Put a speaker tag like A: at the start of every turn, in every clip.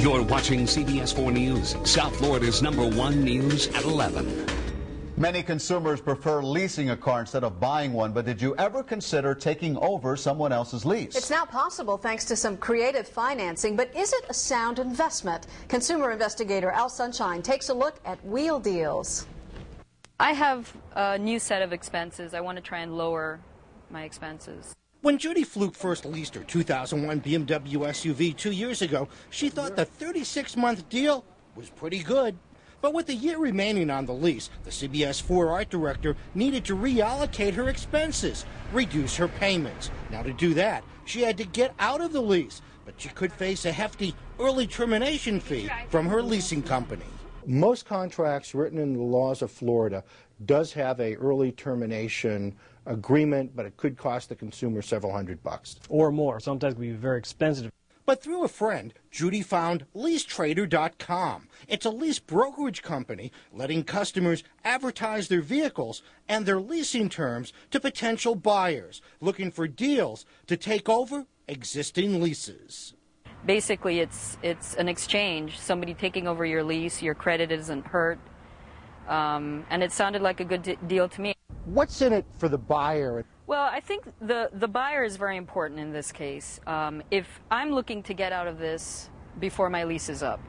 A: You're watching CBS4 News, South Florida's #1 news at 11.
B: Many consumers prefer leasing a car instead of buying one, but did you ever consider taking over someone else's lease?
C: It's now possible thanks to some creative financing, but is it a sound investment? Consumer investigator Al Sunshine takes a look at wheel deals.
D: I have a new set of expenses. I want to try and lower my expenses.
E: When Judy Fluke first leased her 2001 BMW SUV 2 years ago, she thought the 36-month deal was pretty good. But with the year remaining on the lease, the CBS4 art director needed to reallocate her expenses, reduce her payments. Now, to do that, she had to get out of the lease, but she could face a hefty early termination fee from her leasing company.
F: Most contracts written in the laws of Florida does have a early termination agreement, but it could cost the consumer several $100
G: or more. Sometimes it can be very expensive.
E: But through a friend, Judy found LeaseTrader.com. It's a lease brokerage company letting customers advertise their vehicles and their leasing terms to potential buyers looking for deals to take over existing leases.
D: Basically, it's an exchange, somebody taking over your lease, your credit isn't hurt, and it sounded like a good deal to me.
F: What's in it for the buyer?
D: Well, I think the buyer is very important in this case. If I'm looking to get out of this before my lease is up,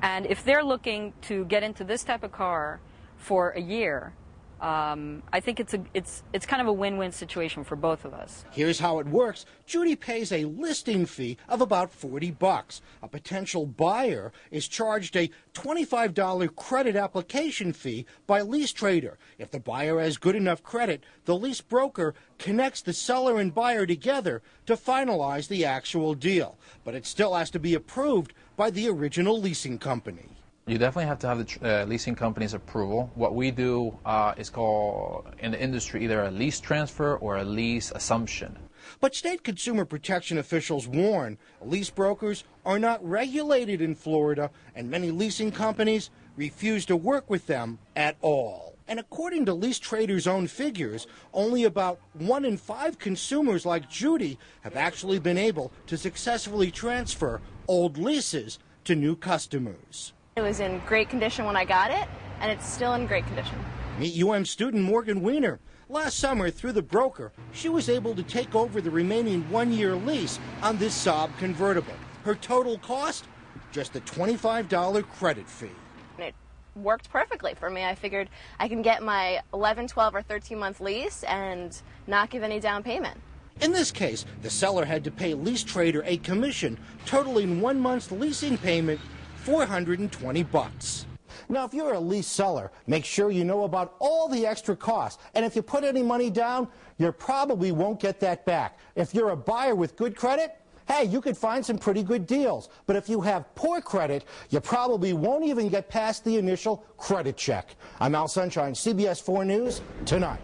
D: and if they're looking to get into this type of car for a year, I think it's kind of a win-win situation for both of us.
E: Here's how it works. Judy pays a listing fee of about $40. A potential buyer is charged a $25 credit application fee by LeaseTrader. If the buyer has good enough credit, the lease broker connects the seller and buyer together to finalize the actual deal. But it still has to be approved by the original leasing company.
H: You definitely have to have the leasing company's approval. What we do is called, in the industry, either a lease transfer or a lease assumption.
E: But state consumer protection officials warn lease brokers are not regulated in Florida, and many leasing companies refuse to work with them at all. And according to LeaseTrader's own figures, only about 1 in 5 consumers like Judy have actually been able to successfully transfer old leases to new customers.
I: It was in great condition when I got it, and it's still in great condition.
E: Meet UM student Morgan Weiner. Last summer, through the broker, she was able to take over the remaining 1-year lease on this Saab convertible. Her total cost? Just a $25 credit fee.
I: It worked perfectly for me. I figured I can get my 11, 12, or 13-month lease and not give any down payment.
E: In this case, the seller had to pay LeaseTrader a commission totaling 1 month's leasing payment, $420.
F: Now, if you're a lease seller, make sure you know about all the extra costs. And if you put any money down, you probably won't get that back. If you're a buyer with good credit, hey, you could find some pretty good deals. But if you have poor credit, you probably won't even get past the initial credit check. I'm Al Sunshine, CBS4 News, Tonight.